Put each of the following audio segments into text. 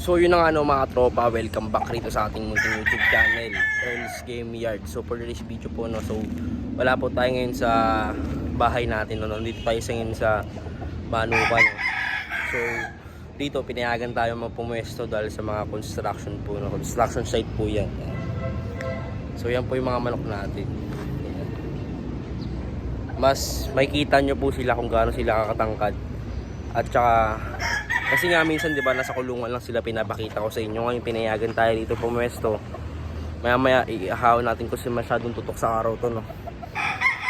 So yun na nga mga tropa, welcome back rito sa ating munting YouTube channel, Earl's Game Yard. So for this video po so wala po tayo ngayon sa bahay natin nandito tayo ngayon sa Manukan. So dito pinayagan tayo magpumwesto dahil sa mga construction po construction site po yan. So yan po yung mga manok natin. Mas makikita nyo po sila kung gaano sila kakatangkad. At saka kasi nga minsan 'di ba nasa kulungan lang sila, pinapakita ko sa inyo. Ngayon pinayagan tayo dito pumwesto. Maya ihahaw natin kasi masyadong tutok sa araw to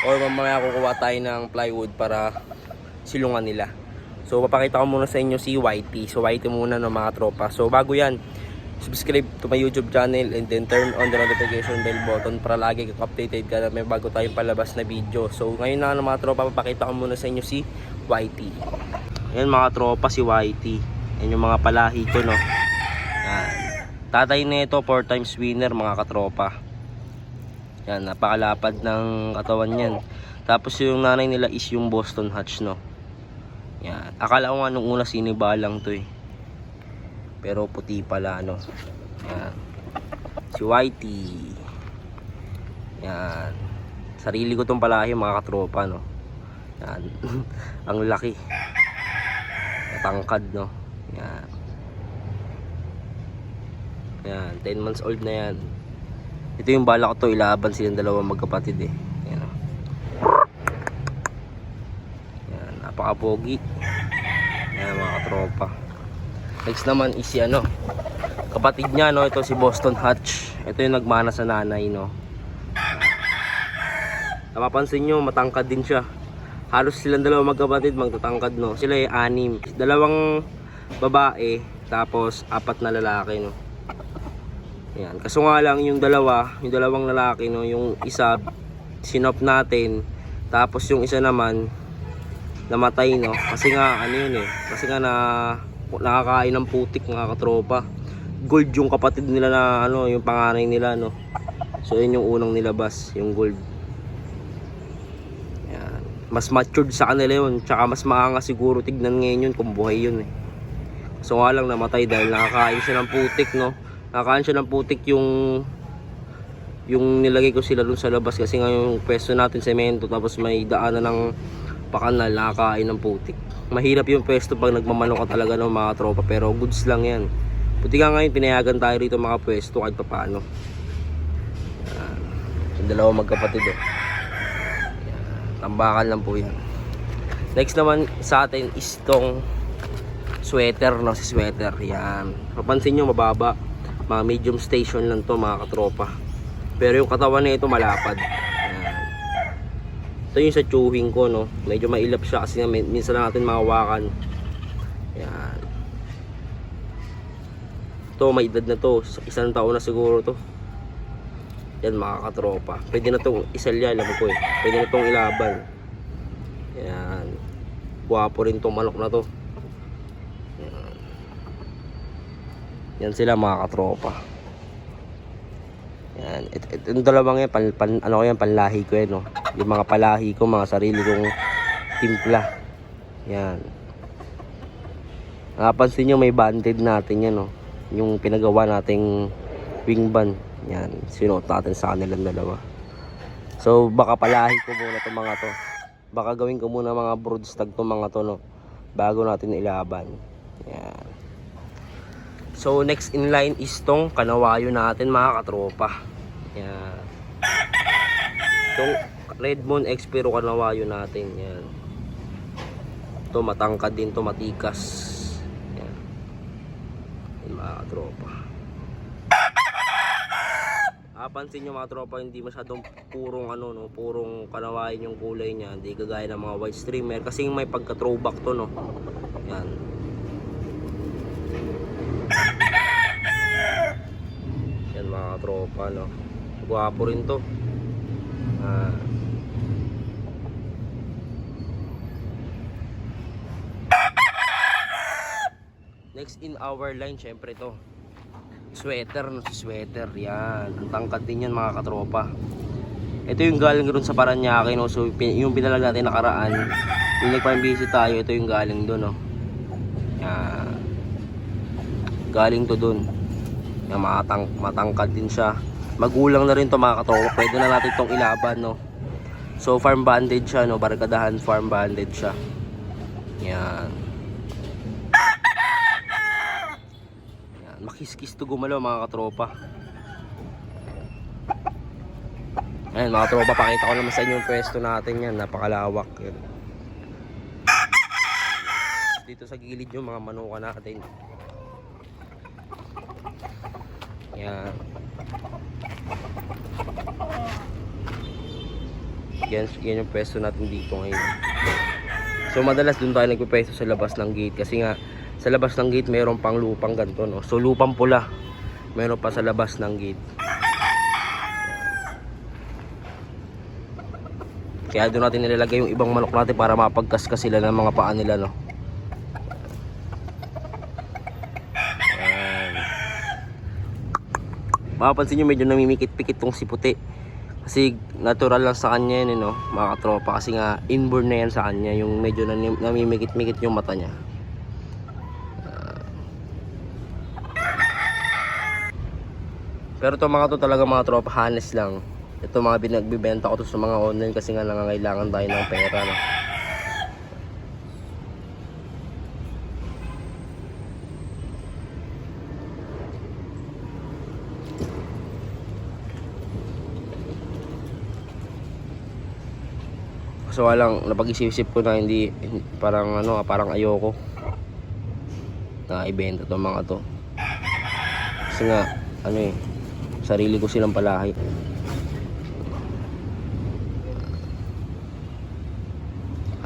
Or mamaya kukuha tayo ng plywood para silungan nila. So papakita ko muna sa inyo si YT. So YT muna mga tropa. So bago yan, subscribe to my YouTube channel and then turn on the notification bell button para lagi kang updated ka na may bago tayong palabas na video. So ngayon na mga tropa, papakita ko muna sa inyo si YT. Ayan mga tropa, si YT. Yan yung mga palahi ko Yan. Tatay nito 4 times winner mga katropa. Yan, napakalapad ng katawan yan. Tapos yung nanay nila is yung Boston Hatch Yan. Akala ko nga nung una sinibalang to pero puti pala Yan. Si YT. Yan. Sarili ko tong palahi mga katropa Yan. Ang laki. Tangkad Yan. Yan, 10 months old na yan. Ito yung bala ko ilaban silang dalawang magkapatid Yan. Yan, napaka-pogi. Yan mga katropa. Next naman is si kapatid niya ito si Boston Hatch. Ito yung nagmana sa nanay Napapansin nyo, matangkad din siya. Halos silang dalawang magkapatid magtatangkad Sila ay 6, 2 babae tapos 4 na lalaki Yan. Kaso nga lang yung dalawang lalaki yung isa sinop natin, tapos yung isa naman namatay kasi nga kasi nga nakakain ng putik mga katropa. Gold yung kapatid nila na yung panganay nila So yun yung unang nilabas, yung gold. Mas matured sa kanila yun, tsaka mas maangas siguro tignan ngayon yun kung buhay yun So nga lang namatay dahil nakakain siya ng putik nakakain siya ng putik yung nilagay ko sila dun sa labas, kasi nga yung pwesto natin semento tapos may daanan ng pakanal, nakakain ng putik. Mahirap yung pwesto pag nagmamanok ka talaga mga tropa, pero goods lang yan. Buti nga ngayon pinayagan tayo rito mga pwesto kahit papaano. Yung dalawang magkapatid tambakan lang po yan. Next naman sa atin is tong sweater si sweater. Yan, mapansin nyo mababa, mga medium station lang to mga katropa, pero yung katawan na ito malapad. Yan. Ito yung sa chewing ko medyo mailap siya kasi minsan lang natin mahawakan. Yan. Ito may edad na to, 1 taon na siguro to. Yan mga katropa, pwede na itong isalya, alam ko pwede na itong ilaban. Yan, guwapo rin itong manok na to. Yan sila mga katropa. Yan, itong dalawang yan panlahi ko yung mga palahi ko, mga sarili kong timpla. Yan, napansin nyo may banded natin yan yung pinagawa nating wing band. Yan, sinuot natin sa kanilang dalawa. So baka palahi ko muna itong mga to, baka gawin ko muna mga broodstag itong mga to bago natin ilaban. Yan. So next in line is tong kanawayo natin mga katropa. Yan, itong Red Moon X pero kanawayo natin. Yan, ito matangkad din to, matikas. Yan, yan mga katropa. Pansin nyo mga tropa, hindi masyadong purong purong kanawain yung kulay niya, hindi kagaya ng mga white streamer kasi may pagka throwback to Yan. Yan mga tropa guwapo rin to. Next in our line syempre to sweater si sweater. Yan, ang tangkad din yan mga katropa. Ito yung galing ron sa Paranaque so yung pinalag natin nakaraan, yung nagpambisi tayo, ito yung galing doon Yan, Galing to dun. Yan, matangkad din siya. Magulang na rin to mga katropa. Pwede na natin itong ilaban, no. So farm banded siya, no. Barkadahan farm banded siya. Yan. Yan. Makis-kis to gumalaw mga katropa. Ayan mga tropa, pakita ko naman sa inyo yung pwesto natin yan. Napakalawak yan. Dito sa gilid yung mga manuka natin. Yan. Yan yung pwesto natin dito ngayon. So madalas dun tayo nagpipwesto sa labas ng gate. Kasi nga sa labas ng gate mayroon pang lupang ganito, no? So lupang pula mayroon pa sa labas ng gate. Kaya doon natin nilalagay yung ibang manok natin para mapagkaskas sila ng mga paa nila, no. Ayan. Mapapansin nyo medyo namimikit-pikit tong si puti. Kasi natural lang sa kanya yun, no, mga katropa. Kasi nga inborn na yan sa kanya. Yung medyo namimikit-mikit yung mata niya. Pero to mga to talaga mga tropa, honest lang. Ito mga binagbibenta ko to sa mga online kasi nga nangangailangan tayo ng pera, no? So walang napag-isip-isip ko na hindi parang ano, parang ayoko na ibenta to mga to. Kasi nga ano eh, sarili ko silang palahi.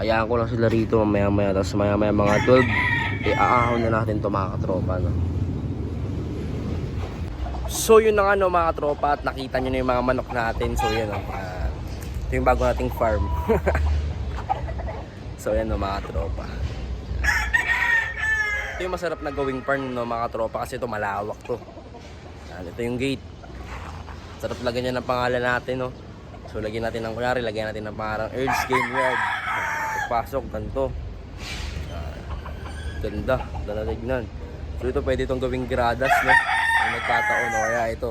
Hayaan ko lang sila rito mamaya-maya. Tapos maya-maya mga 12 iaahon na natin to mga katropa, no? So yun na nga, no, mga katropa. At nakita nyo na yung mga manok natin. So yun, no, ito yung bago nating farm. So yan, no, mga katropa. Ito yung masarap na gawing farm, no, mga katropa. Kasi ito malawak to. Yan, ito yung gate. Sarap lagyan niya ng pangalan natin, no. So lagyan natin ng kunyari, lagyan natin ng parang Earth's Game Yard. Pasok, ganito. Ganda, ganda tignan. So ito pwede itong gawing gradas, no? Yung nagkataon, o kaya ito.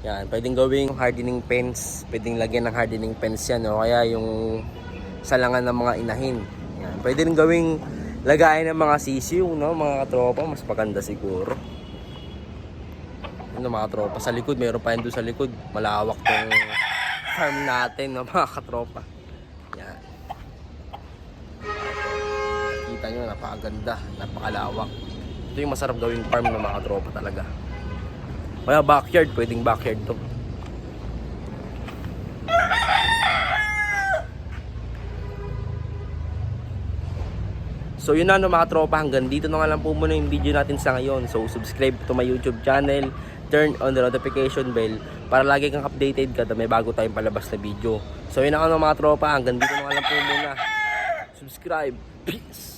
Yan, pwedeng gawing hardening fence. Pwedeng lagyan ng hardening fence yan, o kaya yung salangan ng mga inahin. Yan, pwede rin gawing lagayan ng mga sisiw, no? Mga katropa, mas maganda siguro. Ano mga tropa, sa likod, mayroon pa yun doon sa likod. Malawak tong farm natin, no, mga katropa. Yan. Kita nyo, napakaganda, napakalawak. Ito yung masarap gawing farm ng mga tropa talaga. Kaya backyard, pwedeng backyard to. So yun na, no, mga tropa, hanggang dito na nga lang po muna yung video natin sa ngayon. So subscribe to my YouTube channel, turn on the notification bell para lagi kang updated kada may bago tayong palabas na video. So yun na nga, no, mga tropa, hanggang dito na nga lang po muna. Subscribe. Peace!